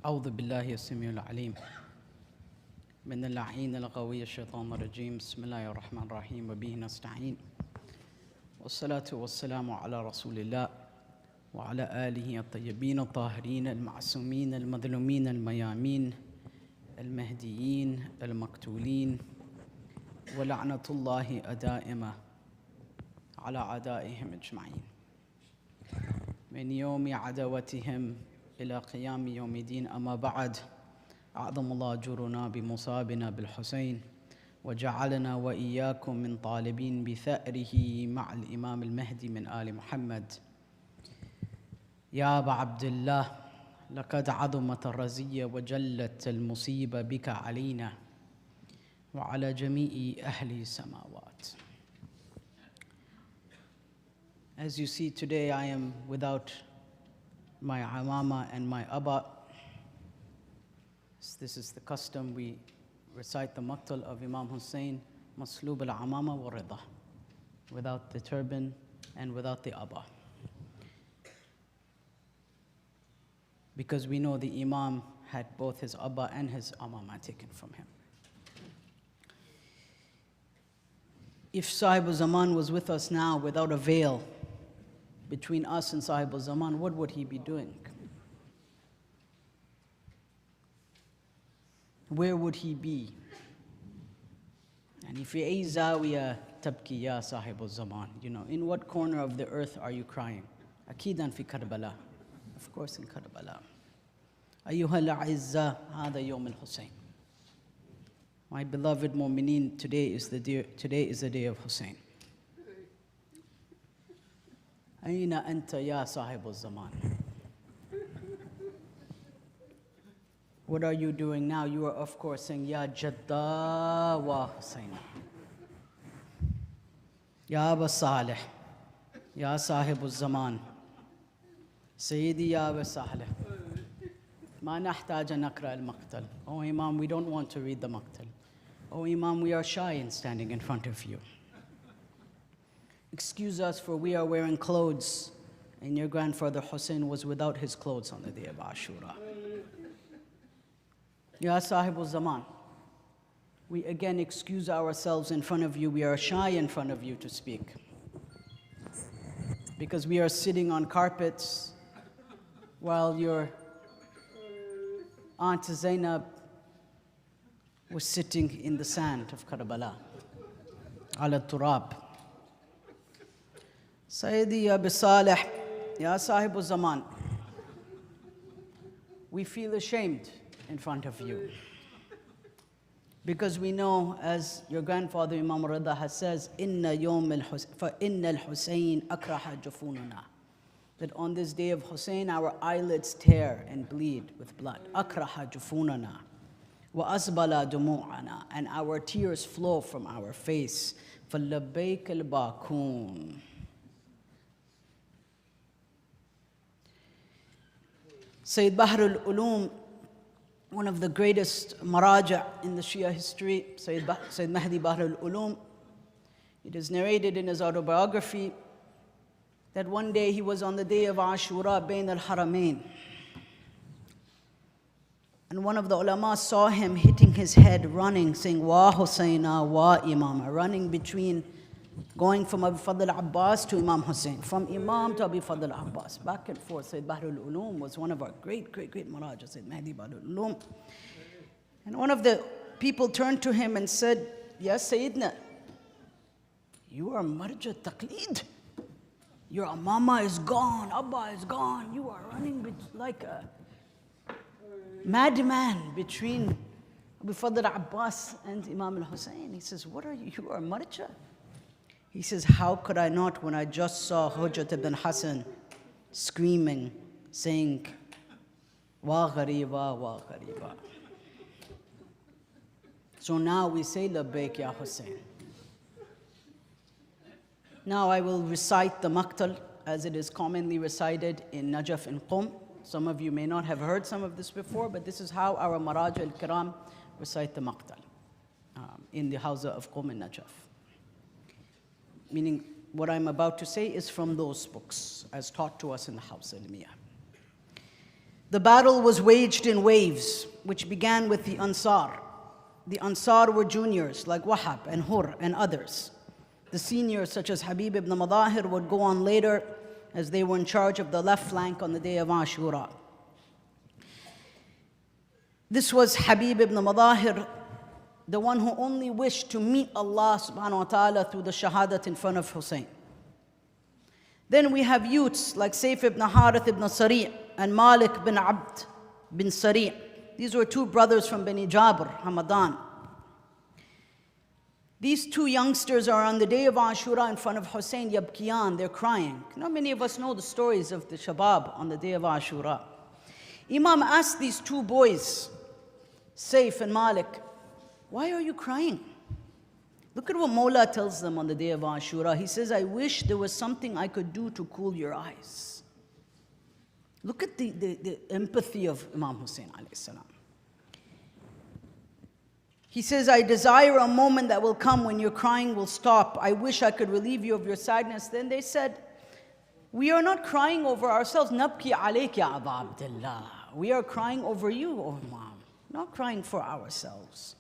أعوذ بالله السميع العليم من اللعين القوي الشيطان الرجيم. بسم الله الرحمن الرحيم وبه نستعين، والصلاة والسلام على رسول الله وعلى آله الطيبين الطاهرين المعصومين المظلومين الميامين المهديين المقتولين، ولعنة الله الدائمة على أعدائهم أجمعين من يوم عداوتهم إلى قيام يوم الدين. أما بعد، أعظم الله أجورنا بمصابنا بالحسين، وجعلنا وإياكم من طالبين بثأره مع الإمام المهدي من آل محمد. يا أبا عبد الله، لقد عظمت الرزية وجلت المصيبة بك علينا وعلى جميع أهل السماوات. As you see, today I am without my amama and my abba. This is the custom. We recite the maqtal of Imam Hussein, masloob al-amama wa rida, without the turban and without the abba. Because we know the Imam had both his abba and his amama taken from him. If Sahib al-Zaman was with us now without a veil between us and Sahib al-Zaman, what would he be doing? Where would he be? And if you zawiya tabki ya Sahib al-Zaman, in what corner of the earth are you crying? Akidan fi Karbala. Of course in Karbala. Ayyuha al-a'izza, hada yawm al-Hussein. My beloved mu'mineen, today is the day of Hussein. Aina anta ya Sahib al-Zaman. What are you doing now? You are of course saying, Ya Jadda wa Hussein. Ya Aba Salih. Ya Sahib al-Zaman. Sayyidi ya Aba Salih. Ma nahtaj an naqra al-maqtal. Oh Imam, we don't want to read the maqtal. Oh Imam, we are shy in standing in front of you. Excuse us, for we are wearing clothes, and your grandfather Hussein was without his clothes on the day of Ashura. Ya Sahib al-Zaman, we again excuse ourselves in front of you. We are shy in front of you to speak, because we are sitting on carpets while your Aunt Zainab was sitting in the sand of Karbala, ala turab. Sayyidi Abi Salih, Ya Sahib al-Zaman, we feel ashamed in front of you, because we know, as your grandfather Imam Rida has says, Inna al-Husayn akraha jufununa, that on this day of Hussein our eyelids tear and bleed with blood. Akraha jufunana wa asbala dumu'ana, and our tears flow from our face. Falabbaik al-bakun. Sayyid Bahr al-Ulum, one of the greatest maraja in the Shia history, Sayyid Mahdi Bahr al-Ulum, it is narrated in his autobiography that one day he was on the day of Ashura bain al-Haramain, and one of the ulama saw him hitting his head, running, saying, Wa Husayna, Wa Imama, running between, going from Abu Fadl Abbas to Imam Hussein, from Imam to Abu Fadl Abbas, back and forth. Sayyid Bahr al-Ulum was one of our great marajas, Sayyid Mahdi Bahr al-Ulum. And one of the people turned to him and said, Ya Sayyidina, you are marja taqleed. Your amama is gone, abba is gone. You are running like a madman between Abu Fadl Abbas and Imam al-Hussein. He says, what are you? You are marja. He says, how could I not, when I just saw Hujjat ibn Hassan screaming, saying, Wa ghariba, wa ghariba. So now we say, Labbaik ya Hussein. Now I will recite the maqtal as it is commonly recited in Najaf and Qum. Some of you may not have heard some of this before, but this is how our Maraj al-Kiram recite the maqtal in the Hawza of Qum and Najaf. Meaning, what I'm about to say is from those books, as taught to us in the Hawza al-Miyah. The battle was waged in waves, which began with the Ansar. The Ansar were juniors like Wahab and Hur and others. The seniors, such as Habib ibn Madahir, would go on later, as they were in charge of the left flank on the day of Ashura. This was Habib ibn Madahir, the one who only wished to meet Allah subhanahu wa ta'ala through the shahadat in front of Hussein. Then we have youths like Sayf ibn Harith ibn Sari' and Malik bin Abd bin Sari'. These were two brothers from Bani Jabr, Hamadan. These two youngsters are on the day of Ashura in front of Hussein, yabkiyan, they're crying. Not many of us know the stories of the Shabab on the day of Ashura. Imam asked these two boys, Sayf and Malik, why are you crying? Look at what Mawla tells them on the day of Ashura. He says, I wish there was something I could do to cool your eyes. Look at the empathy of Imam Hussein alayhi salam. He says, I desire a moment that will come when your crying will stop. I wish I could relieve you of your sadness. Then they said, we are not crying over ourselves. Nabki alayk ya Aba Abdullah. We are crying over you, O Imam. Not crying for ourselves.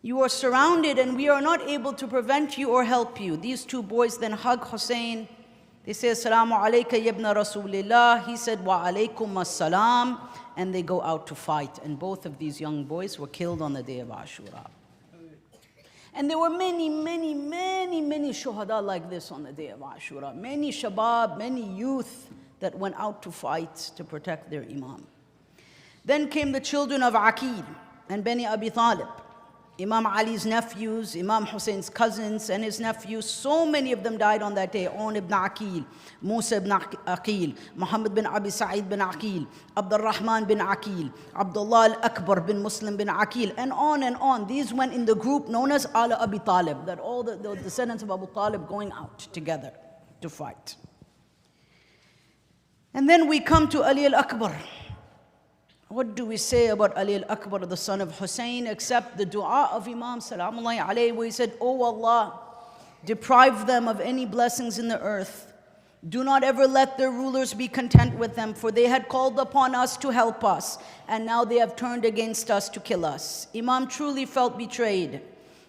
You are surrounded and we are not able to prevent you or help you. These two boys then hug Hussein. They say, Assalamu alayka yabna Rasulillah. He said, Wa alaykum as-salam. And they go out to fight. And both of these young boys were killed on the day of Ashura. And there were many shuhada like this on the day of Ashura. Many shabab, many youth that went out to fight to protect their Imam. Then came the children of Aqil and Bani Abi Talib. Imam Ali's nephews, Imam Hussein's cousins and his nephews, so many of them died on that day. On ibn Aqil, Musa ibn Aqil, Muhammad bin Abi Sa'id bin Aqil, Abdul Rahman bin Aqil, Abdullah al-Akbar bin Muslim bin Aqil, and on and on. These went in the group known as Ala Abi Talib, that all the descendants of Abu Talib going out together to fight. And then we come to Ali al-Akbar. What do we say about Ali al-Akbar, the son of Hussein, except the dua of Imam Salamullahi alayhi, where he said, Oh Allah, deprive them of any blessings in the earth. Do not ever let their rulers be content with them, for they had called upon us to help us, and now they have turned against us to kill us. Imam truly felt betrayed.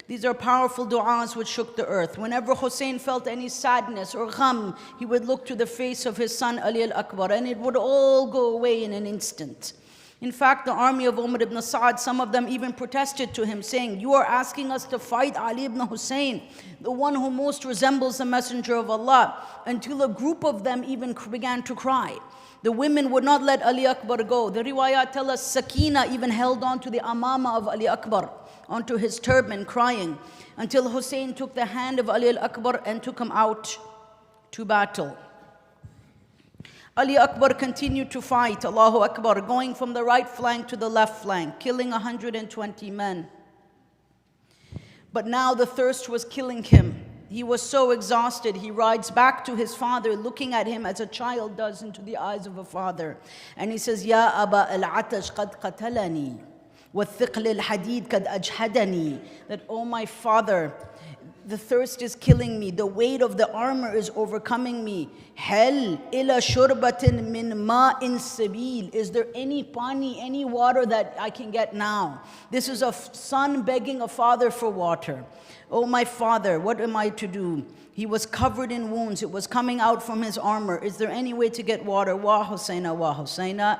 These are powerful du'as which shook the earth. Whenever Hussein felt any sadness or gham, he would look to the face of his son Ali al-Akbar, and it would all go away in an instant. In fact, the army of Umar ibn Sa'ad, some of them even protested to him, saying, You are asking us to fight Ali ibn Hussein, the one who most resembles the Messenger of Allah, until a group of them even began to cry. The women would not let Ali Akbar go. The riwayat tell us Sakina even held on to the amama of Ali Akbar, onto his turban, crying, until Hussein took the hand of Ali al-Akbar and took him out to battle. Ali Akbar continued to fight, Allahu Akbar, going from the right flank to the left flank, killing 120 men. But now the thirst was killing him. He was so exhausted, he rides back to his father, looking at him as a child does into the eyes of a father. And he says, Ya Aba al-Atash qad qatalani, wa thiql al-hadid qad ajhadani. That, oh my father, the thirst is killing me. The weight of the armor is overcoming me. Hel ila shurbatin min ma'in sabil. Is there any pani, any water that I can get now? This is a son begging a father for water. Oh my father, what am I to do? He was covered in wounds. It was coming out from his armor. Is there any way to get water? Wa Husayna, wa Husayna.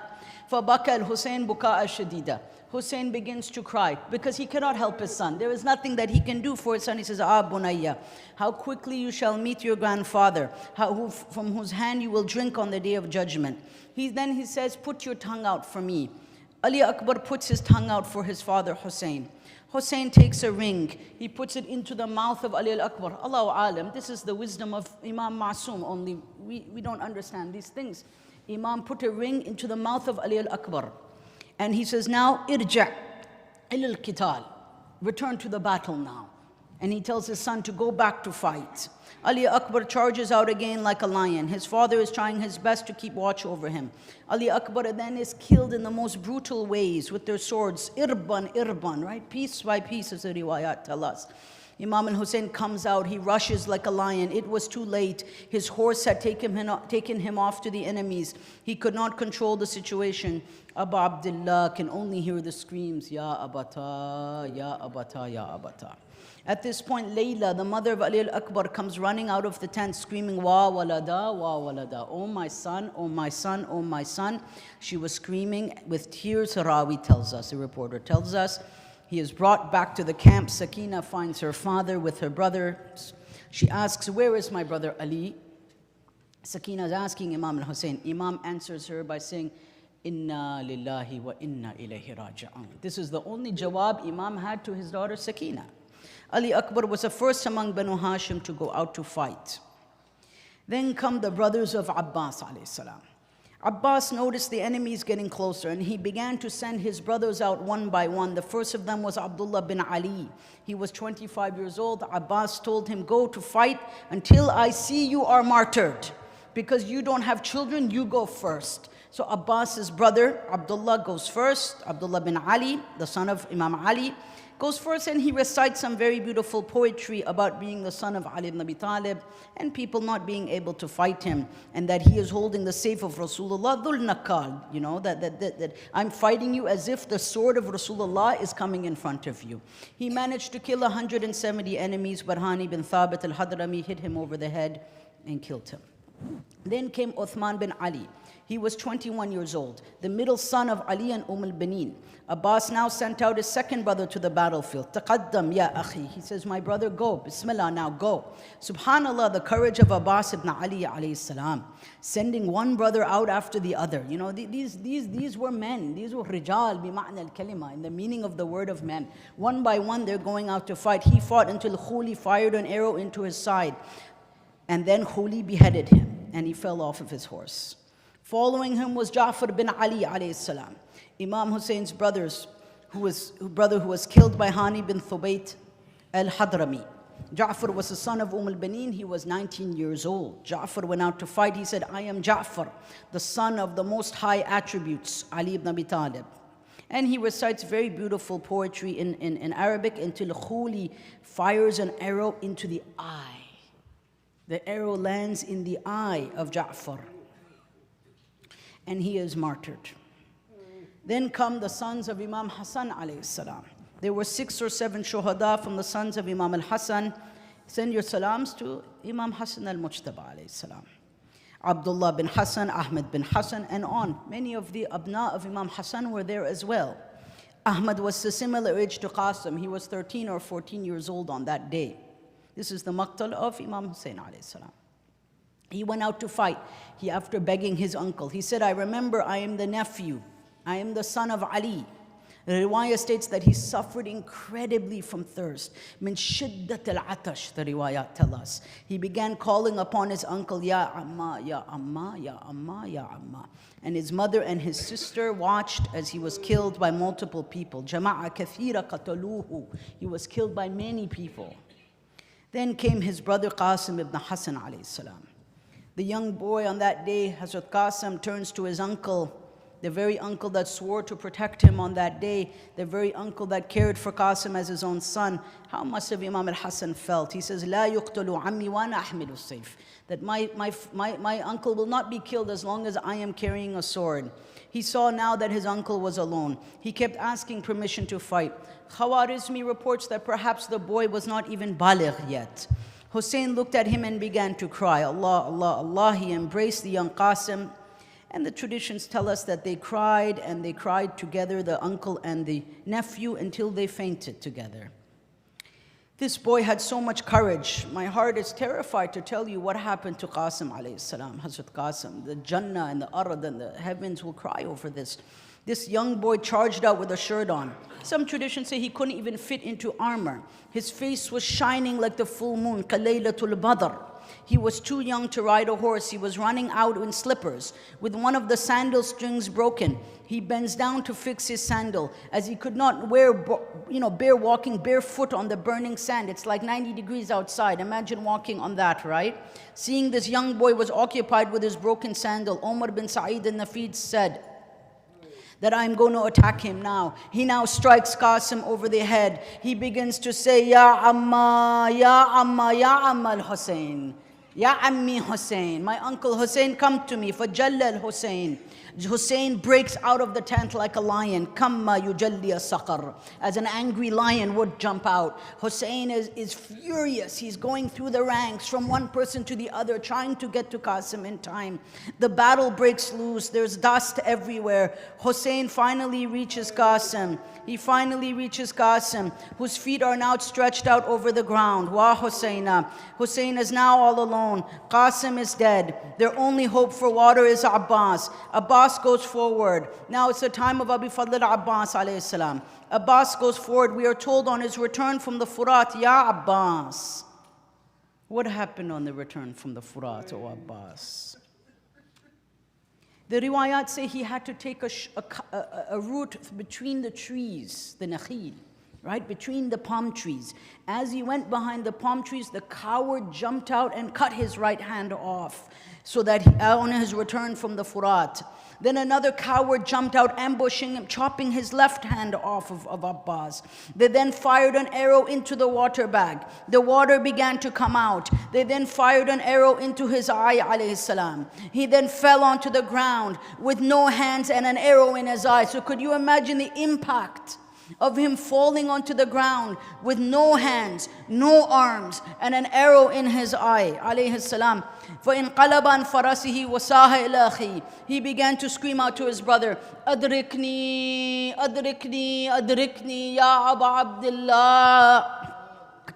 Fabaka al-Husayn buka'a shadida. Hussein begins to cry because he cannot help his son. There is nothing that he can do for his son. He says, Ah, Bunayya, how quickly you shall meet your grandfather, from whose hand you will drink on the day of judgment. Then he says, put your tongue out for me. Ali Akbar puts his tongue out for his father Hussein. Hussein takes a ring. He puts it into the mouth of Ali al-Akbar. Allahu alam, this is the wisdom of Imam Ma'soom only. We don't understand these things. Imam put a ring into the mouth of Ali al-Akbar. And he says, now, irja' ilal qital. Return to the battle now. And he tells his son to go back to fight. Ali Akbar charges out again like a lion. His father is trying his best to keep watch over him. Ali Akbar then is killed in the most brutal ways with their swords. Irban, right? Piece by piece, as the riwayat tell us. Imam al-Hussein comes out, he rushes like a lion. It was too late. His horse had taken him off to the enemies. He could not control the situation. Abu Abdullah can only hear the screams, Ya Abata, Ya Abata, Ya Abata. At this point, Layla, the mother of Ali al-Akbar, comes running out of the tent screaming, Wa walada, wa walada. Oh my son, oh my son, oh my son. She was screaming with tears, Rawi tells us, the reporter tells us. He is brought back to the camp. Sakina finds her father with her brothers. She asks, where is my brother Ali? Sakina is asking Imam al-Hussein. Imam answers her by saying, Inna lillahi wa inna ilayhi raji'un. This is the only jawab Imam had to his daughter Sakina. Ali Akbar was the first among Banu Hashim to go out to fight. Then come the brothers of Abbas alayhi salam. Abbas noticed the enemies getting closer and he began to send his brothers out one by one. The first of them was Abdullah bin Ali. He was 25 years old. Abbas told him, go to fight until I see you are martyred. Because you don't have children, you go first. So Abbas's brother, Abdullah, goes first. Abdullah bin Ali, the son of Imam Ali, goes first, and he recites some very beautiful poetry about being the son of Ali ibn Abi Talib and people not being able to fight him, and that he is holding the safe of Rasulullah, dhul nakal, you know, that I'm fighting you as if the sword of Rasulullah is coming in front of you. He managed to kill 170 enemies. Barhani bin Thabit al-Hadrami hit him over the head and killed him. Then came Uthman bin Ali. He was 21 years old, the middle son of Ali and al-Banin. Abbas now sent out his second brother to the battlefield. Taqaddam ya akhi. He says, my brother, go. Bismillah, now go. Subhanallah, the courage of Abbas ibn Ali alayhi salam, sending one brother out after the other. You know, these were men. These were rijal bima'na al-kalima, in the meaning of the word of men. One by one, they're going out to fight. He fought until Khuli fired an arrow into his side. And then Khuli beheaded him, and he fell off of his horse. Following him was Ja'far bin Ali alayhi salam, Imam Hussein's brother who was killed by Hani bin Thubayt al-Hadrami. Ja'far was the son of al-Banin. He was 19 years old. Ja'far went out to fight. He said, I am Ja'far, the son of the most high attributes, Ali ibn Abi Talib. And he recites very beautiful poetry in Arabic until Khuli fires an arrow into the eye. The arrow lands in the eye of Ja'far, and he is martyred. Then come the sons of Imam Hassan alayhi salam. There were 6 or 7 shuhada from the sons of Imam al-Hassan. Send your salams to Imam Hassan al-Mujtaba alayhi salam. Abdullah bin Hassan, Ahmed bin Hassan, and on. Many of the abna of Imam Hassan were there as well. Ahmad was a similar age to Qasim. He was 13 or 14 years old on that day. This is the maqtal of Imam Hussein alayhi salam. He went out to fight. After begging his uncle, he said, I remember I am the nephew. I am the son of Ali. The riwayah states that he suffered incredibly from thirst. Min shiddat al-atash, the riwayat tell us. He began calling upon his uncle, Ya Amma, Ya Amma, Ya Amma, Ya Amma. And his mother and his sister watched as he was killed by multiple people. Jama'a kathira qataluhu. He was killed by many people. Then came his brother Qasim ibn Hassan alayhi salam. The young boy on that day, Hazrat Qasim, turns to his uncle, the very uncle that swore to protect him on that day, the very uncle that cared for Qasim as his own son. How must have Imam al-Hassan felt? He says, La yuqtalu ammi wa ana ahmilu sayf. That my uncle will not be killed as long as I am carrying a sword. He saw now that his uncle was alone. He kept asking permission to fight. Khawarizmi reports that perhaps the boy was not even baligh yet. Hussein looked at him and began to cry. Allah, Allah, Allah. He embraced the young Qasim. And the traditions tell us that they cried and they cried together, the uncle and the nephew, until they fainted together. This boy had so much courage. My heart is terrified to tell you what happened to Qasim alayhi salam, Hazrat Qasim. The Jannah and the Ard and the heavens will cry over this. This young boy charged out with a shirt on. Some traditions say he couldn't even fit into armor. His face was shining like the full moon, Qalaylatul Badr. He was too young to ride a horse. He was running out in slippers with one of the sandal strings broken. He bends down to fix his sandal as he could not bear walking barefoot on the burning sand. It's like 90 degrees outside. Imagine walking on that, right? Seeing this young boy was occupied with his broken sandal, Umar bin Sa'id al-Nafid said that I'm going to attack him now. He now strikes Qasim over the head. He begins to say, Ya Amma, Ya Amma, Ya Amma al-Hussein. Ya Ammi Hussein, my uncle Hussein, come to me. Fajalla al-Hussein. Hussein breaks out of the tent like a lion. Kamma yujalli as-saqar. As an angry lion would jump out. Hussein is furious. He's going through the ranks from one person to the other, trying to get to Qasim in time. The battle breaks loose. There's dust everywhere. Hussein finally reaches Qasim. He finally reaches Qasim, whose feet are now stretched out over the ground. Wa Husseina. Hussein is now all alone. Qasim is dead. Their only hope for water is Abbas. Abbas goes forward. Now it's the time of Abi Fadl Abbas alayhi salam. Abbas goes forward. We are told on his return from the Furat, Ya Abbas. What happened on the return from the Furat, O Abbas? The riwayat say he had to take a route between the trees, the nakhil, right, between the palm trees. As he went behind the palm trees, the coward jumped out and cut his right hand off, so that on his return from the Furat. Then another coward jumped out, ambushing him, chopping his left hand off of Abbas. They then fired an arrow into the water bag. The water began to come out. They then fired an arrow into his eye, alayhi salam. He then fell onto the ground with no hands and an arrow in his eye. So could you imagine the impact of him falling onto the ground with no hands, no arms, and an arrow in his eye, alayhi salam. فَإِنْقَلَبَ عَنْ فَرَسِهِ وَسَاهَ إِلَى أَخِيهِ. He began to scream out to his brother, أَدْرِكْنِي أَدْرِكْنِي أَدْرِكْنِي يَا أَبَا عَبْدِ اللَّهِ.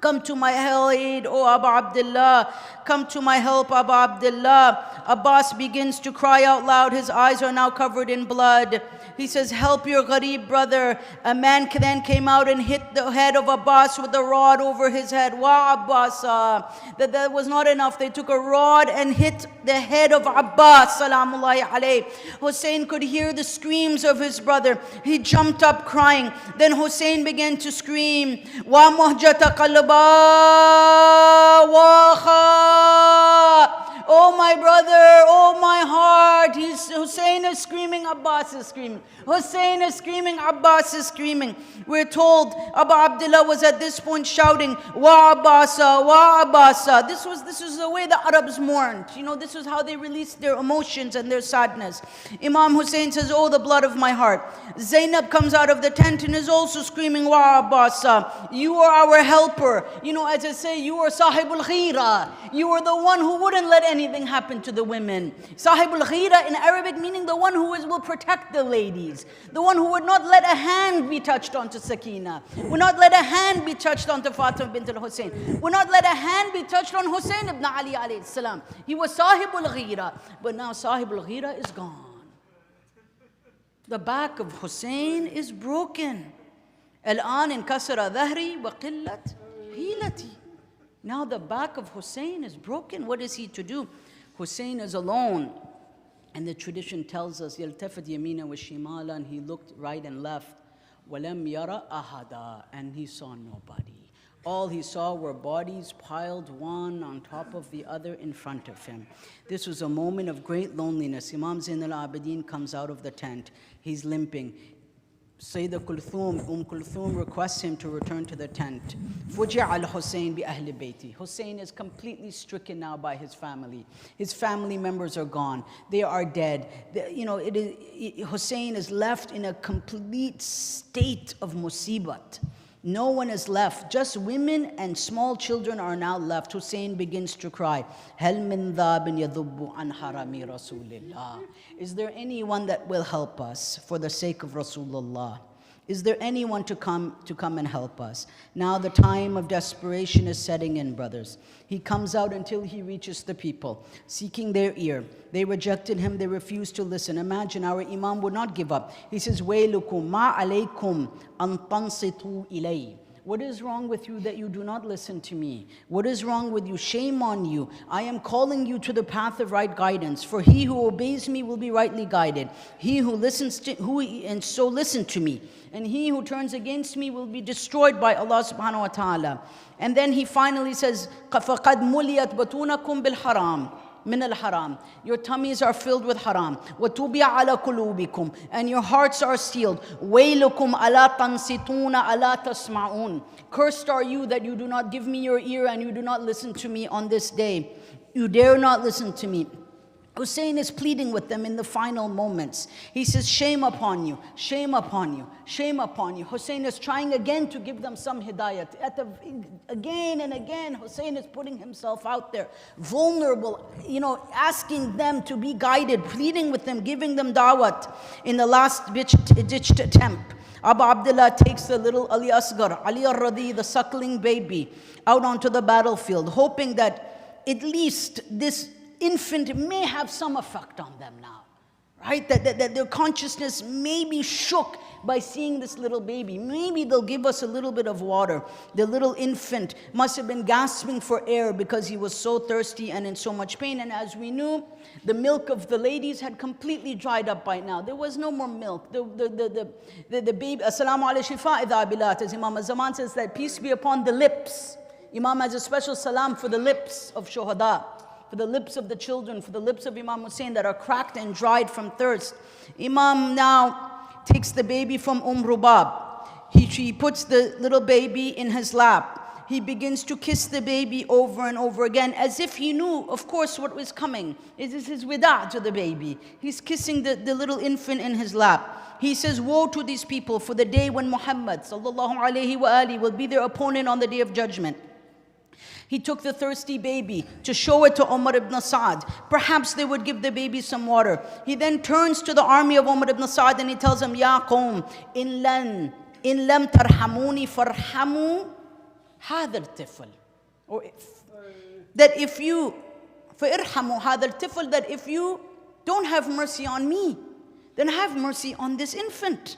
Come to my aid, O Abu Abdullah. Come to my help, Abu Abdullah. Abbas begins to cry out loud. His eyes are now covered in blood. He says, help your gharib brother. A man then came out and hit the head of Abbas with a rod over his head. Wa Abbas. That was not enough. They took a rod and hit the head of Abbas, salamullahi alayh. Hussein could hear the screams of his brother. He jumped up crying. Then Hussein began to scream, Wa muhjata qalba wa kha. Oh my brother, oh my heart. Hussein is screaming, Abbas is screaming. Hussein is screaming, Abbas is screaming. We're told Abu Abdullah was at this point shouting, Wa Abbasa, Wa Abbasa. This was the way the Arabs mourned. You know, this was how they released their emotions and their sadness. Imam Hussein says, oh, the blood of my heart. Zainab comes out of the tent and is also screaming, Wa Abbasa. You are our helper. You know, as I say, you are Sahibul Ghira. You are the one who wouldn't let anything happen to the women. Sahibul Ghira in Arabic meaning the one who will protect the ladies. The one who would not let a hand be touched onto Sakina. Would not let a hand be touched onto Fatima bint al-Hussein. Would not let a hand be touched on Hussein ibn Ali alayhi salam. He was Sahibul Ghira. But now Sahibul Ghira is gone. The back of Hussein is broken. Al-an inkasara dhahri wa qillat hilati. Now the back of Hussein is broken. What is he to do? Hussein is alone. And the tradition tells us, يَلْتَفَتْ يَمِينًا وَشِمَالًا, and he looked right and left. وَلَمْ يَرَ أَحَدًا, and he saw nobody. All he saw were bodies piled one on top of the other in front of him. This was a moment of great loneliness. Imam Zain al-Abidin comes out of the tent. He's limping. Sayyidah Kulthum requests him to return to the tent. Fuji'a al-Hussein bi ahli bayti. Hussein is completely stricken now by his family. His family members are gone. They are dead. Hussein is left in a complete state of musibat. No one is left. Just women and small children are now left. Hussein begins to cry. Hal min dhabin yadhubbu an harami Rasulillah. Is there anyone that will help us for the sake of Rasulullah? Is there anyone to come and help us? Now the time of desperation is setting in, brothers. He comes out until he reaches the people, seeking their ear. They rejected him, they refused to listen. Imagine, our Imam would not give up. He says, وَيْلُكُمْ مَا عَلَيْكُمْ أَن تَنصِتُوا إِلَيْهِ. What is wrong with you that you do not listen to me? What is wrong with you? Shame on you. I am calling you to the path of right guidance. For he who obeys me will be rightly guided. He who listens to listen to me. And he who turns against me will be destroyed by Allah subhanahu wa ta'ala. And then he finally says, فَقَدْ مُلِيَتْ بَطُونَكُمْ بِالْحَرَامِ. min al-haram. Your tummies are filled with haram. وَتُوبِيَ عَلَى قُلُوبِكُمْ. And your hearts are sealed. وَيْلُكُمْ أَلَا تَنْصِتُونَ أَلَا تَسْمَعُونَ. Cursed are you that you do not give me your ear and you do not listen to me on this day. You dare not listen to me. Hussein is pleading with them in the final moments. He says, shame upon you, shame upon you, shame upon you. Hussein is trying again to give them some hidayat. Again and again, Hussein is putting himself out there, vulnerable, asking them to be guided, pleading with them, giving them da'wat. In the last ditched attempt, Abu Abdullah takes the little Ali Asghar, Ali al-Radi, the suckling baby, out onto the battlefield, hoping that at least this infant may have some effect on them now, right? That their consciousness may be shook by seeing this little baby. Maybe they'll give us a little bit of water. The little infant must have been gasping for air because he was so thirsty and in so much pain. And as we knew, the milk of the ladies had completely dried up by now. There was no more milk. The baby, Assalamu ala shifa idha bilat, as Imam al-Zaman says, that peace be upon the lips. Imam has a special salam for the lips of shuhada, for the lips of the children, for the lips of Imam Hussein that are cracked and dried from thirst. Imam now takes the baby from Rubab. He puts the little baby in his lap. He begins to kiss the baby over and over again, as if he knew, of course, what was coming. It is his wida to the baby. He's kissing the little infant in his lap. He says, woe to these people for the day when Muhammad sallallahu alayhi wa alihi will be their opponent on the day of judgment. He took the thirsty baby to show it to Umar ibn Sa'd. Perhaps they would give the baby some water. He then turns to the army of Umar ibn Sa'd and he tells them, Ya qawm, in lam tarhamuni farhamu hadha al-tifl. That if you, فَإِرْحَمُوا هَذَا الْتِفْلِ, that if you don't have mercy on me, then have mercy on this infant.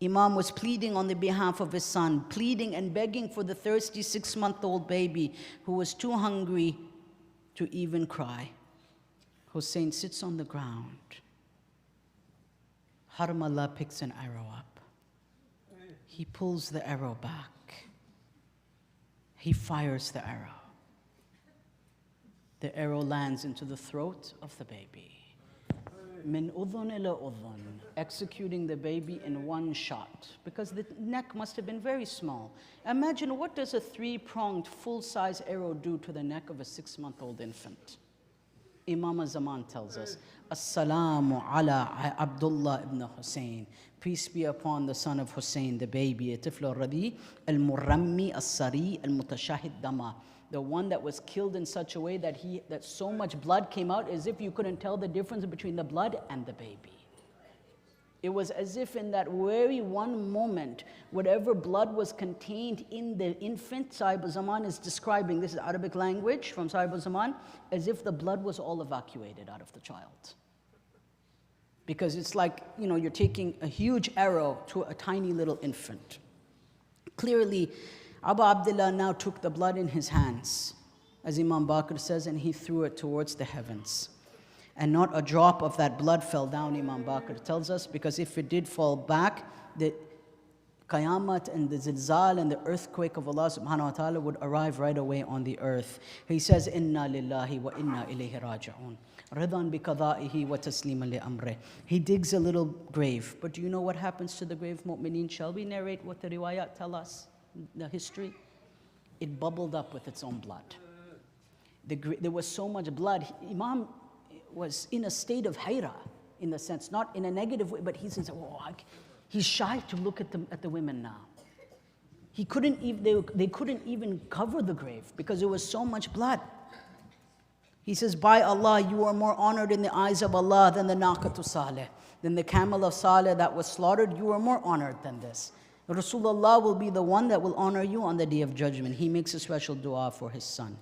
Imam was pleading on the behalf of his son, pleading and begging for the thirsty 6-month-old baby who was too hungry to even cry. Hussein sits on the ground. Harmallah picks an arrow up. He pulls the arrow back. He fires the arrow. The arrow lands into the throat of the baby. Min udhun ila udhun, executing the baby in one shot, because the neck must have been very small. Imagine, what does a 3-pronged full-size arrow do to the neck of a 6-month-old infant? Imam al-Zaman tells us, Assalamu ala Abdullah ibn Hussein. Peace be upon the son of Hussein, the baby, Tifl al-Radi, al-Murrammi al-Sari al-Mutashahid dama. The one that was killed in such a way that so much blood came out as if you couldn't tell the difference between the blood and the baby. It was as if in that very one moment, whatever blood was contained in the infant, Sahib al-Zaman is describing, this is Arabic language from Sahib al-Zaman, as if the blood was all evacuated out of the child. Because it's like, you're taking a huge arrow to a tiny little infant. Clearly, Abu Abdullah now took the blood in his hands, as Imam Baqir says, and he threw it towards the heavens. And not a drop of that blood fell down, Imam Baqir tells us, because if it did fall back, the Qayamat and the zilzal and the earthquake of Allah subhanahu wa ta'ala would arrive right away on the earth. He says, Inna lillahi wa inna ilayhi raji'un. Ridan bi qada'ihi wa tasliman li amrih. He digs a little grave. But do you know what happens to the grave, mu'mineen? Shall we narrate what the riwayat tell us? The history, it bubbled up with its own blood. There was so much blood. Imam was in a state of hayra, in the sense, not in a negative way, but he says, he's shy to look at the women now. They couldn't even cover the grave because there was so much blood. He says, by Allah, you are more honored in the eyes of Allah than the naqatu saleh, than the camel of Saleh that was slaughtered. You are more honored than this. Rasulullah will be the one that will honor you on the day of judgment. He makes a special dua for his son.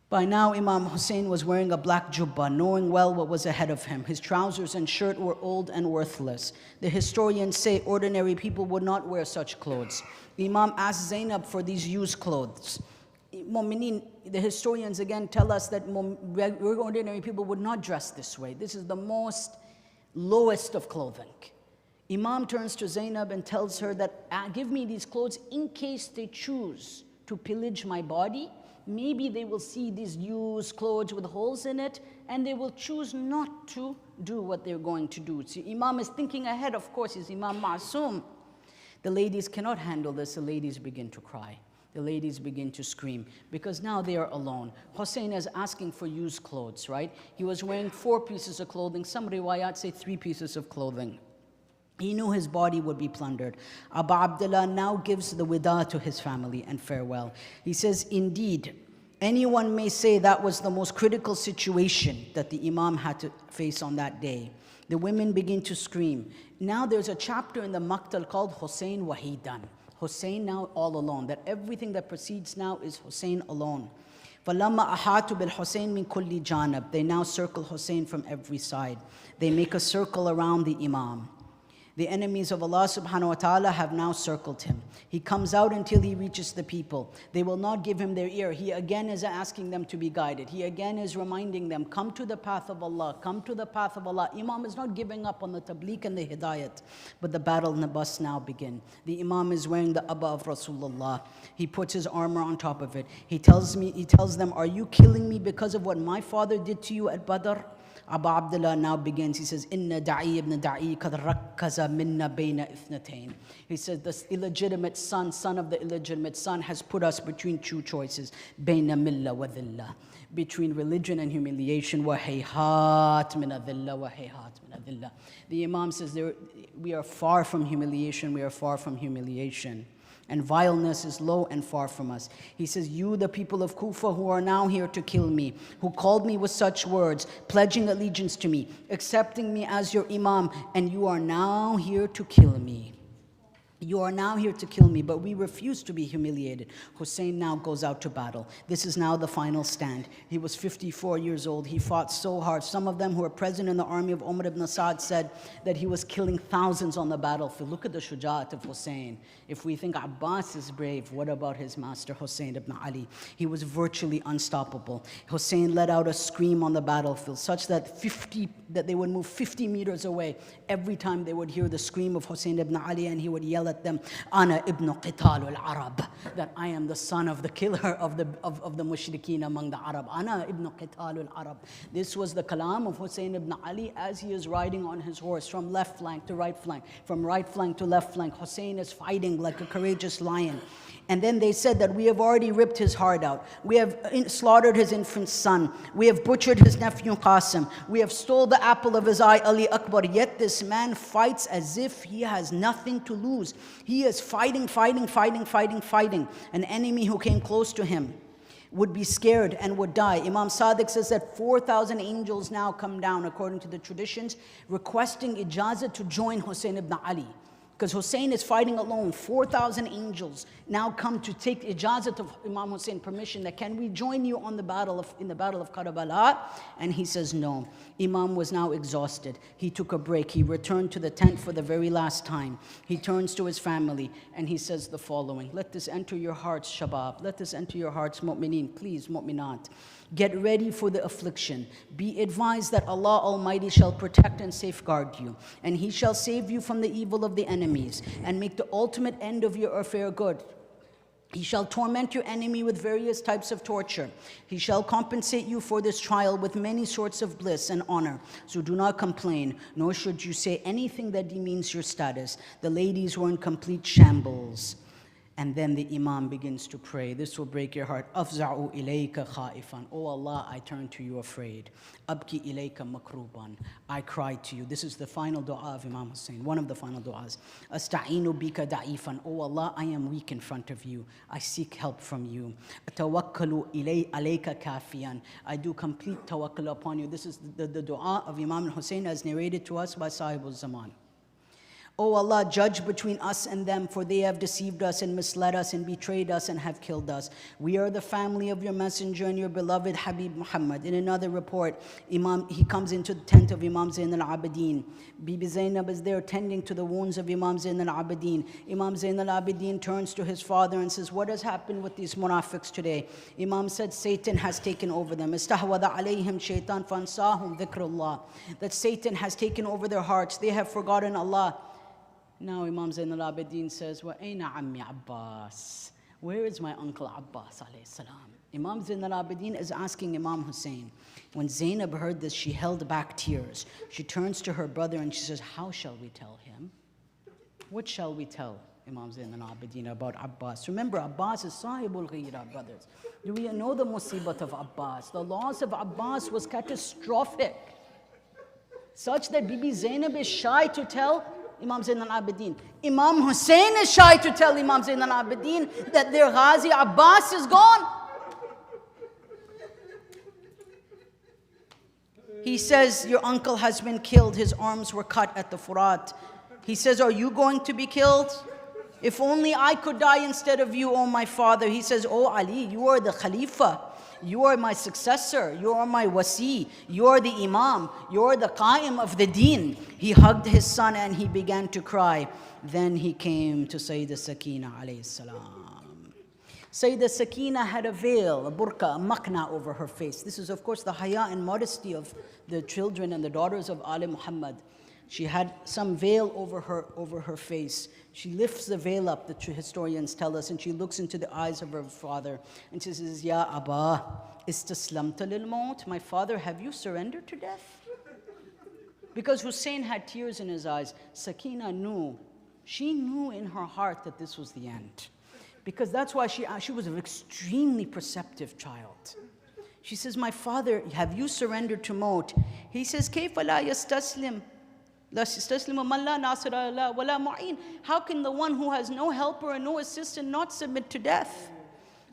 By now, Imam Hussein was wearing a black jubbah, knowing well what was ahead of him. His trousers and shirt were old and worthless. The historians say ordinary people would not wear such clothes. Imam asked Zainab for these used clothes. Mu'mineen, the historians again tell us that ordinary people would not dress this way. This is the most lowest of clothing. Imam turns to Zainab and tells her that, give me these clothes in case they choose to pillage my body. maybe they will see these used clothes with holes in it, and they will choose not to do what they're going to do. So Imam is thinking ahead, of course, he's Imam Ma'soom. The ladies cannot handle this. The ladies begin to cry. The ladies begin to scream because now they are alone. Hussein is asking for used clothes, right? He was wearing 4 pieces of clothing. Some riwayat say 3 pieces of clothing. He knew his body would be plundered. Abu Abdullah now gives the wida to his family and farewell. He says, indeed, anyone may say that was the most critical situation that the Imam had to face on that day. The women begin to scream. Now there's a chapter in the Maqtal called Hussein Wahidan. Hussein now all alone. That everything that proceeds now is Hussein alone. فَلَمَّا أَحَاطُوا بِالْحُسَيْنِ مِنْ كُلِّ جَانِبٍ. They now circle Hussein from every side. They make a circle around the Imam. The enemies of Allah subhanahu wa ta'ala have now circled him. He comes out until he reaches the people. They will not give him their ear. He again is asking them to be guided. He again is reminding them, come to the path of Allah, come to the path of Allah. Imam is not giving up on the tabligh and the hidayat. But the battle and the bus now begin. The Imam is wearing the abba of Rasulullah. He puts his armor on top of it. He tells them, are you killing me because of what my father did to you at Badr? Abu Abdullah now begins. He says, Inna da'i ibn da'i kad rakkaza minna bayna ithnatain. He says, this illegitimate son of the illegitimate son, has put us between 2 choices. Bayna milla wa dhilla. Between religion and humiliation. Wa hayhat min adhilla wa hayhat min adhilla. The Imam says, we are far from humiliation. We are far from humiliation. And vileness is low and far from us. He says, you, the people of Kufa, who are now here to kill me, who called me with such words, pledging allegiance to me, accepting me as your Imam, and you are now here to kill me. You are now here to kill me, but we refuse to be humiliated. Hussein now goes out to battle. This is now the final stand. He was 54 years old. He fought so hard. Some of them who were present in the army of Umar ibn Sa'd said that he was killing thousands on the battlefield. Look at the shuja'at of Hussein. If we think Abbas is brave, what about his master Hussein ibn Ali? He was virtually unstoppable. Hussein let out a scream on the battlefield such that they would move 50 meters away every time they would hear the scream of Hussein ibn Ali, and he would yell at them, Ana ibn qital al-Arab, that I am the son of the killer of the mushrikeen among the Arab. Ana ibn qital al-Arab. This was the kalam of Hussein ibn Ali as he is riding on his horse from left flank to right flank, from right flank to left flank. Hussein is fighting like a courageous lion. And then they said that we have already ripped his heart out. We have slaughtered his infant son. We have butchered his nephew Qasim. We have stole the apple of his eye, Ali Akbar. Yet this man fights as if he has nothing to lose. He is fighting. An enemy who came close to him would be scared and would die. Imam Sadiq says that 4,000 angels now come down, according to the traditions, requesting ijazah to join Hussein ibn Ali. Because Hussein is fighting alone. 4,000 angels now come to take ijazat of Imam Hussein, permission that can we join you on the in the battle of Karbala? And he says no. Imam was now exhausted. He took a break. He returned to the tent for the very last time. He turns to his family and he says the following: let this enter your hearts, shabab. Let this enter your hearts, mu'mineen. Please, mu'minat. Get ready for the affliction. Be advised that Allah Almighty shall protect and safeguard you, and He shall save you from the evil of the enemies, and make the ultimate end of your affair good. He shall torment your enemy with various types of torture. He shall compensate you for this trial with many sorts of bliss and honor. So do not complain, nor should you say anything that demeans your status. The ladies were in complete shambles. And then the Imam begins to pray. This will break your heart. أَفْزَعُ إِلَيْكَ خَائِفًا. Oh Allah, I turn to you afraid. أَبْكِ إِلَيْكَ مَكْرُوبًا. I cry to you. This is the final dua of Imam Hussein, one of the final duas. أَسْتَعِينُ بِكَ دَعِيفًا. Oh Allah, I am weak in front of you. I seek help from you. أَتَوَكَّلُ عَلَيْكَ كَافِيًا. I do complete tawakkul upon you. This is the dua of Imam Hussein as narrated to us by Sahib al-Zaman. O Allah, judge between us and them, for they have deceived us and misled us and betrayed us and have killed us. We are the family of your messenger and your beloved Habib Muhammad. In another report, he comes into the tent of Imam Zain al-Abidin. Bibi Zainab is there tending to the wounds of Imam Zain al-Abidin. Imam Zain al-Abidin turns to his father and says, what has happened with these munafiqs today? Imam said, Satan has taken over them. Istahwada alayhim shaitan fansahum dhikrullah. That Satan has taken over their hearts. They have forgotten Allah. Now Imam Zain al-Abidin says, وَأَيْنَ عَمِّ Abbas? Where is my uncle Abbas alayhi salam? Imam Zain al-Abidin is asking Imam Hussein. When Zainab heard this, she held back tears. She turns to her brother and she says, how shall we tell him? What shall we tell Imam Zain al-Abidin about Abbas? Remember, Abbas is sahibul ghayra, brothers. Do we know the musibat of Abbas? The loss of Abbas was catastrophic, such that Bibi Zainab is shy to tell Imam Zain al-Abidin. Imam Hussein is shy to tell Imam Zain al-Abidin that their Ghazi Abbas is gone. He says, your uncle has been killed. His arms were cut at the Furat. He says, are you going to be killed? If only I could die instead of you, O my father. He says, oh Ali, you are the Khalifa. You are my successor. You are my wasi. You are the Imam. You are the Qayem of the deen. He hugged his son and he began to cry. Then he came to Sayyidah Sakina alayhi salam. Sayyidah Sakina had a veil, a burqa, a makna over her face. This is, of course, the haya and modesty of the children and the daughters of Ali Muhammad. She had some veil over her face. She lifts the veil up, the historians tell us, and she looks into the eyes of her father. And she says, Ya Abba, istaslamta lil maut? My father, have you surrendered to death? Because Hussein had tears in his eyes. Sakina knew. She knew in her heart that this was the end. Because that's why she was an extremely perceptive child. She says, my father, have you surrendered to maut? He says, كيف لا يستسلم لا يستسلم من لا ناصر له ولا معين. How can the one who has no helper and no assistant not submit to death?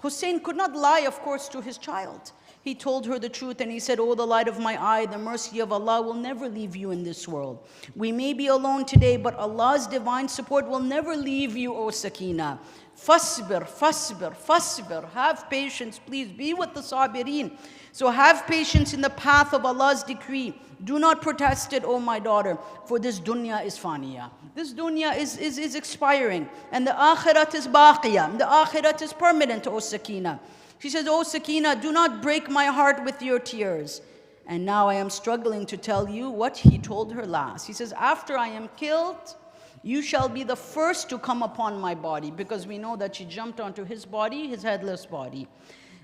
Hussein could not lie, of course, to his child. He told her the truth and he said, oh, the light of my eye, the mercy of Allah will never leave you in this world. We may be alone today, but Allah's divine support will never leave you, O Sakina. Fasbir, fasbir, fasbir. Have patience, please. Be with the sabirin. So have patience in the path of Allah's decree. Do not protest it, O my daughter, for this dunya is faniya. This dunya is expiring. And the akhirat is baqiyah. The akhirat is permanent, O Sakina. She says, oh Sakina, do not break my heart with your tears. And now I am struggling to tell you what he told her last. He says, after I am killed, you shall be the first to come upon my body. Because we know that she jumped onto his body, his headless body.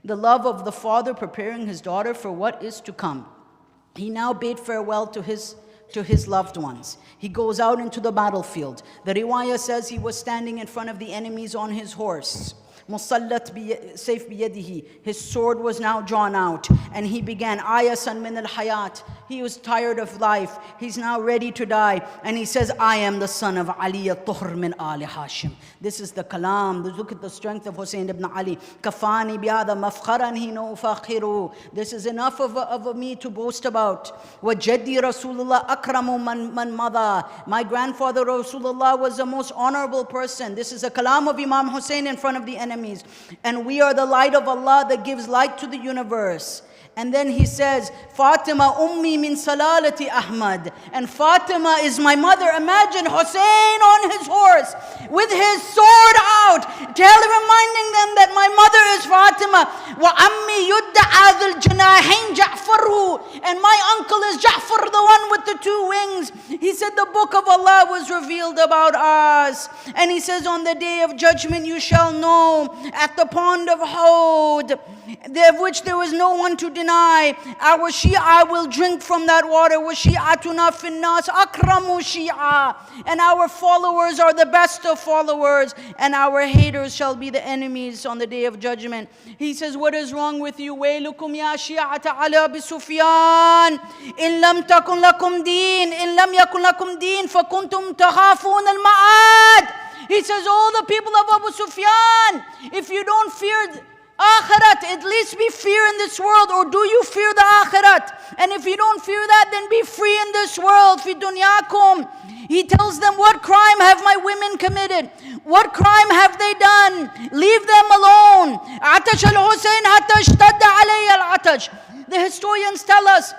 The love of the father preparing his daughter for what is to come. He now bade farewell to his loved ones. He goes out into the battlefield. The riwayah says he was standing in front of the enemies on his horse. Musallat sayf biyadihi. His sword was now drawn out, and he began ayasan min al-hayat. He was tired of life. He's now ready to die, and he says, I am the son of Ali al-Tuhr min Ali Hashim. This is the kalam. Look at the strength of Hussein ibn Ali. Kafani biyada mafkharan hina ufakhiru. This is enough of me to boast about. Wa jaddi Rasulullah akramu man mada. My grandfather Rasulullah was the most honorable person. This is a kalam of Imam Hussein in front of the enemies. And we are the light of Allah that gives light to the universe. And then he says, Fatima ummi min salalati Ahmad. And Fatima is my mother. Imagine Hussein on his horse with his sword out, reminding them that my mother is Fatima. Wa ammi yudda'a dhul janahin Ja'faru. And my uncle is Ja'far, the one with the two wings. He said the book of Allah was revealed about us. And he says, on the day of judgment you shall know at the pond of Hawd, of which there was no one to deny. Our Shia will drink from that water. Wa shi'atuna fin nas akramu Shia. And our followers are the best of followers, and our haters shall be the enemies on the day of judgment. He says, what is wrong with you? Waylukum ya shi'ata ala bi Sufyan. In lam takun lakum deen. In lam yakun lakum deen. Fakuntum takhafun al-ma'ad. He says, all the people of Abu Sufyan, if you don't fear Akhirat, at least be fear in this world. Or do you fear the Akhirat? And if you don't fear that, then be free in this world. Fi dunyakum. He tells them, what crime have my women committed? What crime have they done? Leave them alone. Atash al-Husayn hatta ishtadda alayya al-atash. The historians tell us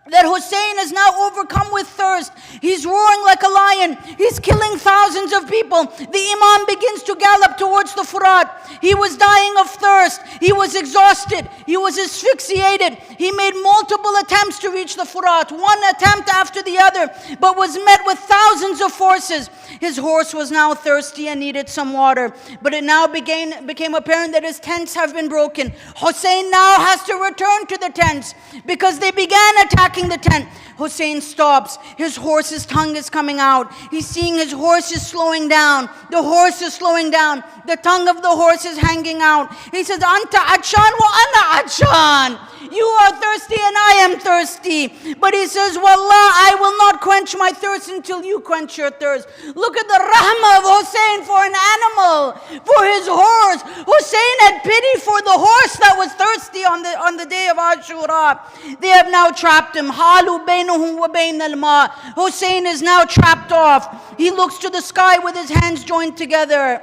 that Hussein is now overcome with thirst. He's roaring like a lion. He's killing thousands of people. The Imam begins to gallop towards the Furat. He was dying of thirst. He was exhausted. He was asphyxiated. He made multiple attempts to reach the Furat, one attempt after the other, but was met with thousands of forces. His horse was now thirsty and needed some water, but it now became apparent that his tents have been broken. Hussein now has to return to the tents because they began attacking the tent. Hussein stops. His horse's tongue is coming out. He's seeing his horse is slowing down. The horse is slowing down. The tongue of the horse is hanging out. He says, Anta atshan wa ana atshan. You are thirsty and I am thirsty. But he says, Wallah, I will not quench my thirst until you quench your thirst. Look at the rahmah of Hussein for an animal, for his horse. Hussein had pity for the horse that was thirsty on the day of Ashura. They have now trapped him. Halu bainahum wa bain al-ma. Hussein is now trapped off. He looks to the sky with his hands joined together.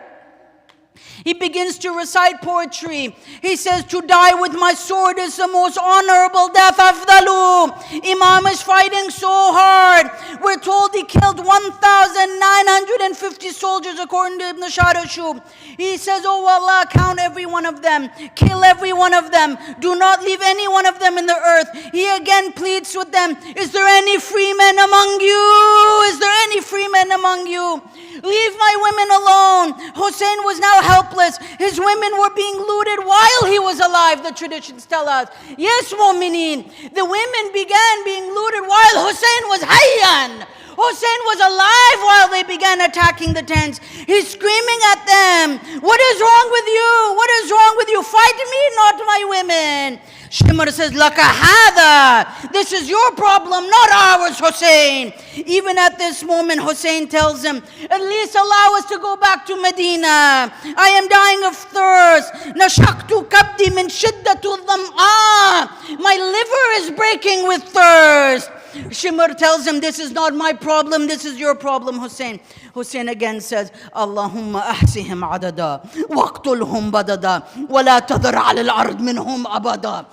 He begins to recite poetry. He says, to die with my sword is the most honorable death. Afdalu. Imam is fighting so hard. We're told he killed 1,950 soldiers according to Ibn Sharashub. He says, oh Allah, count every one of them. Kill every one of them. Do not leave any one of them in the earth. He again pleads with them. Is there any free men among you? Is there any free men among you? Leave my women alone. Hussein was now helpless. His women were being looted while he was alive, the traditions tell us. Yes, mu'mineen. The women began being looted while Hussein was hayyan. Hussein was alive while they began attacking the tents. He's screaming at them, what is wrong with you? What is wrong with you? Fight me, not my women. Shimr says, Laka hada. This is your problem, not ours, Hussein. Even at this moment, Hussein tells him, at least allow us to go back to Medina. I am dying of thirst. Nashaktu kabdi min shiddatu dham'a. My liver is breaking with thirst. Shimr tells him, this is not my problem, this is your problem, Hussein. Hussein again says, Allahumma ahsihim adada, waqtulhum badada, wa la tadhar ala al-ard minhum abada.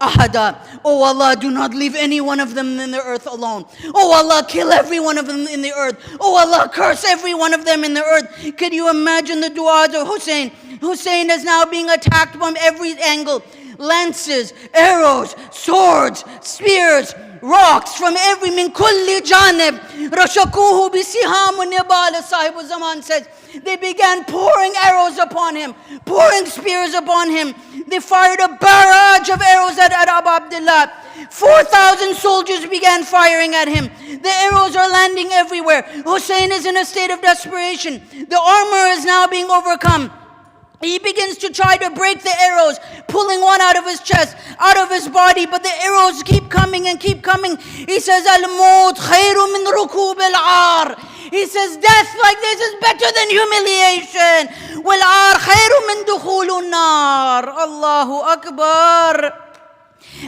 Ahada. Oh Allah, do not leave any one of them in the earth alone. Oh Allah, kill every one of them in the earth. Oh Allah, curse every one of them in the earth. Can you imagine the du'as of Hussein? Hussein is now being attacked from every angle. Lances, arrows, swords, spears, rocks from every min kulli janib. Rashakuhu bisiham nibal, Sahib Zaman says. They began pouring arrows upon him, pouring spears upon him. They fired a barrage of arrows at Abu Abdullah. 4,000 soldiers began firing at him. The arrows are landing everywhere. Hussein is in a state of desperation. The armor is now being overcome. He begins to try to break the arrows, pulling one out of his chest, out of his body, but the arrows keep coming and keep coming. He says, Al-Maut khayru min rukub al-ar. He says, death like this is better than humiliation. Wal-ar khayru min dukhul nar. Allahu Akbar.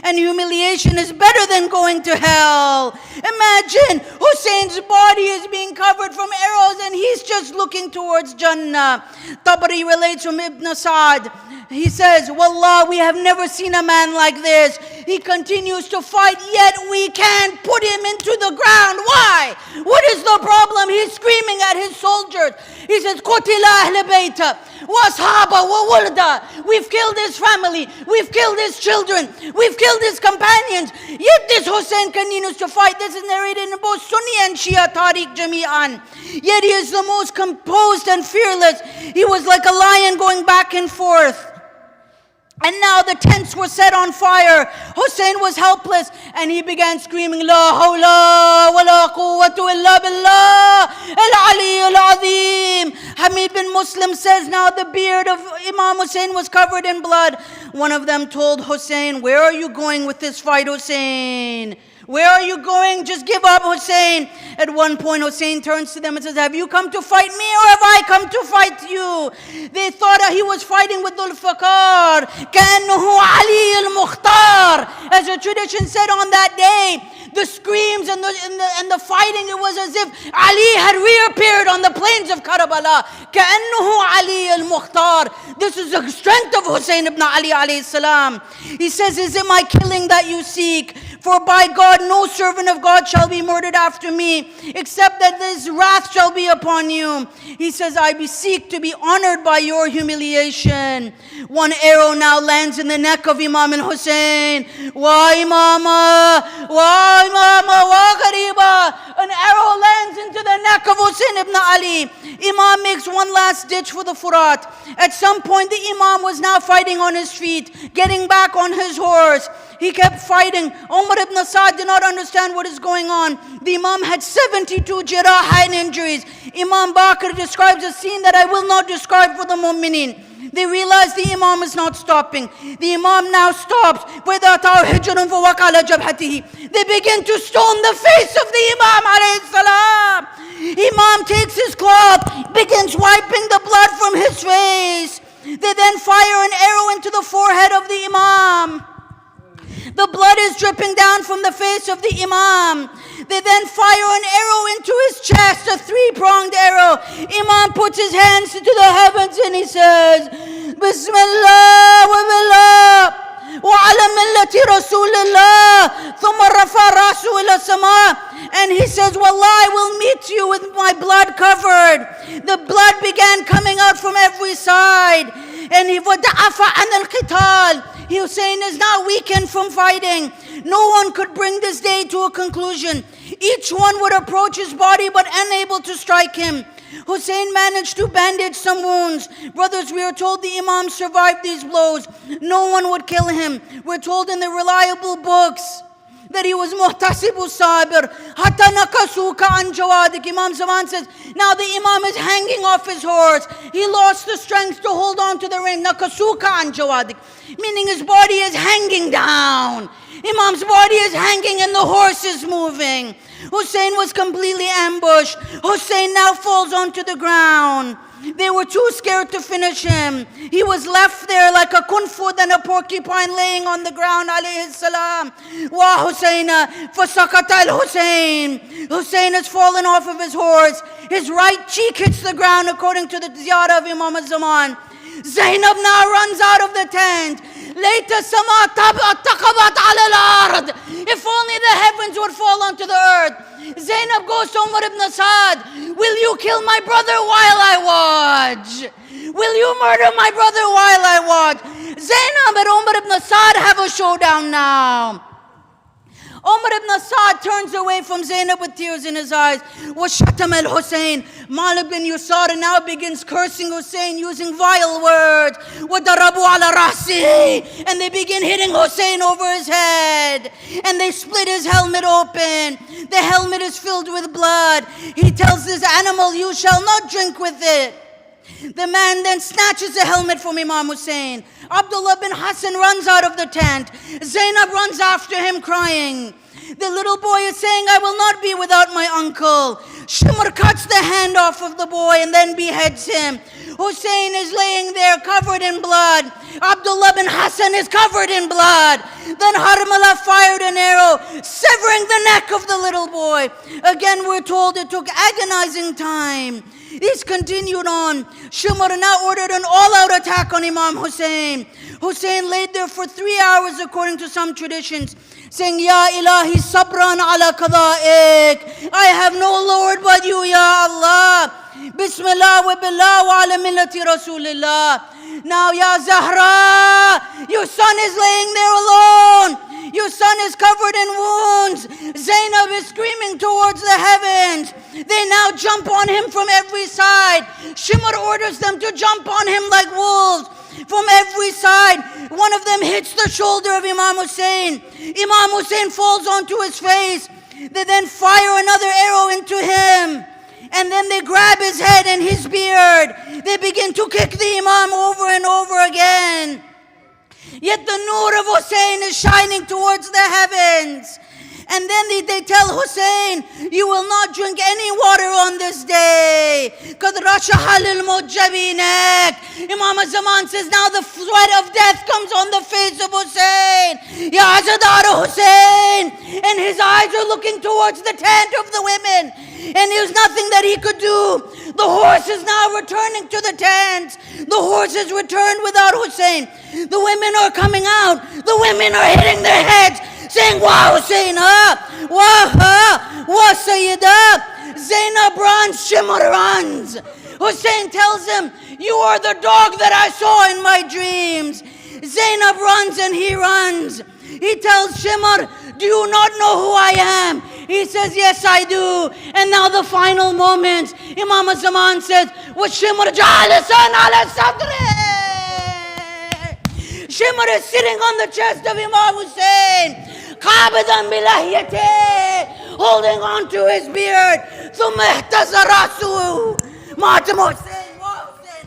And humiliation is better than going to hell. Imagine Hussein's body is being covered from arrows and he's just looking towards Jannah. Tabari relates from Ibn Sa'd. He says, Wallah, we have never seen a man like this. He continues to fight, yet we can't put him into the ground. Why? What is the problem? He's screaming at his soldiers. He says, Qutila ahl bayta wa ashaba wa wulda. We've killed his family. We've killed his children. We've killed his companions. Yet this Hussein continues to fight. This is narrated in both Sunni and Shia Tariq Jami'an. Yet he is the most composed and fearless. He was like a lion going back and forth. And now the tents were set on fire. Hussein was helpless and he began screaming, La hawla wa la quwwata illa billah al-ali al-azim. Hamid bin Muslim says, now the beard of Imam Hussein was covered in blood. One of them told Hussein, where are you going with this fight, Hussein? Where are you going? Just give up, Hussein. At one point, Hussein turns to them and says, have you come to fight me or have I come to fight you? They thought he was fighting with Dhul Faqar. كَأَنَّهُ عَلِي الْمُخْتَارِ. As the tradition said on that day, the screams and the fighting, it was as if Ali had reappeared on the plains of Karbala. كَأَنَّهُ عَلِي الْمُخْتَارِ. This is the strength of Hussein ibn Ali alayhi salam. He says, is it my killing that you seek? For by God, no servant of God shall be murdered after me, except that this wrath shall be upon you. He says, I beseech to be honored by your humiliation. One arrow now lands in the neck of Imam al-Hussein. Wa imama, wa imama, wa ghariba. An arrow lands into the neck of Hussein ibn Ali. Imam makes one last ditch for the Furat. At some point, the Imam was now fighting on his feet, getting back on his horse. He kept fighting. Umar ibn Sa'd did not understand what is going on. The Imam had 72 jirah and injuries. Imam Bakr describes a scene that I will not describe for the mu'mineen. They realize the Imam is not stopping. The Imam now stops. They begin to stone the face of the Imam alayhi salam. Imam takes his cloth, begins wiping the blood from his face. They then fire an arrow into the forehead of the Imam. The blood is dripping down from the face of the Imam. They then fire an arrow into his chest, a three-pronged arrow. Imam puts his hands into the heavens and he says, Bismillah wa billah wa ala millati Rasulillah thumma rafa rasu ila sama. And he says, Wallah, I will meet you with my blood covered. The blood began coming out from every side. And he wada'afa an al-qital. Hussein is now weakened from fighting. No one could bring this day to a conclusion. Each one would approach his body but unable to strike him. Hussein managed to bandage some wounds. Brothers, we are told the Imam survived these blows. No one would kill him. We're told in the reliable books that he was muhtasibu sabir. Hatta nakasuka an jawadik. Imam Zaman says, now the Imam is hanging off his horse. He lost the strength to hold on to the rein. Nakasuka an jawadik. Meaning his body is hanging down. Imam's body is hanging and the horse is moving. Hussein was completely ambushed. Hussein now falls onto the ground. They were too scared to finish him. He was left there like a kunfud and a porcupine laying on the ground, alayhi salam. Wa Husseina, fasakata al-Hussein. Hussein has fallen off of his horse. His right cheek hits the ground according to the ziyarah of Imam al-Zaman. Zainab now runs out of the tent. Later, sama taqabat ala al-ard. If only the heavens would fall onto the earth. Zainab goes to Umar ibn Sa'd. Will you kill my brother while I watch? Will you murder my brother while I watch? Zainab and Umar ibn Sa'd have a showdown now. Umar ibn Sa'd turns away from Zainab with tears in his eyes. وَشَتَمَ الْحُسَيْنِ Malik bin Yusar now begins cursing Hussein using vile words. وَضَرَبُوا عَلَى رَأْسِهِ And they begin hitting Hussein over his head. And they split his helmet open. The helmet is filled with blood. He tells this animal, you shall not drink with it. The man then snatches the helmet from Imam Hussein. Abdullah bin Hassan runs out of the tent. Zainab runs after him crying. The little boy is saying, I will not be without my uncle. Shimr cuts the hand off of the boy and then beheads him. Hussein is laying there covered in blood. Abdullah bin Hassan is covered in blood. Then Harmala fired an arrow, severing the neck of the little boy. Again, we're told it took agonizing time. This continued on. Shumar now ordered an all-out attack on Imam Hussein. Hussein laid there for 3 hours according to some traditions, saying, Ya ilahi sabran ala qada'ik. I have no Lord but you, Ya Allah. Bismillah wa billah wa ala millati Rasulillah. Now, Ya Zahra, your son is laying there alone. Your son is covered in wounds. Zainab is screaming towards the heavens. They now jump on him from every side. Shimr orders them to jump on him like wolves from every side. One of them hits the shoulder of Imam Hussein. Imam Hussein falls onto his face. They then fire another arrow into him. And then they grab his head and his beard. They begin to kick the Imam over and over again. Yet the nur of Hussein is shining towards the heavens. And then they tell Hussein, you will not drink any water on this day. قَدْ رَشَحَ لِلْمُجَّبِينَكَ Imam al-Zaman says, now the sweat of death comes on the face of Hussein. Ya Azadar Hussein. And his eyes are looking towards the tent of the women. And there's nothing that he could do. The horse is now returning to the tent. The horses returned without Hussein. The women are coming out. The women are hitting their heads, saying, Wa Husayna, Wa Sayyida. Zainab runs, Shimr runs. Hussein tells him, you are the dog that I saw in my dreams. Zainab runs and he runs. He tells Shimr, do you not know who I am? He says, yes, I do. And now the final moments, Imam al-Zaman says, وَالشِّمْرُ جَالِسًا عَلَى صَدْرِهِ. Shimr is sitting on the chest of Imam Hussein, قَابِضًا بِلَحْيَتِهِ, holding on to his beard. ثُمَّ اهْتَزَ رَأْسُهُ. Matam Hussein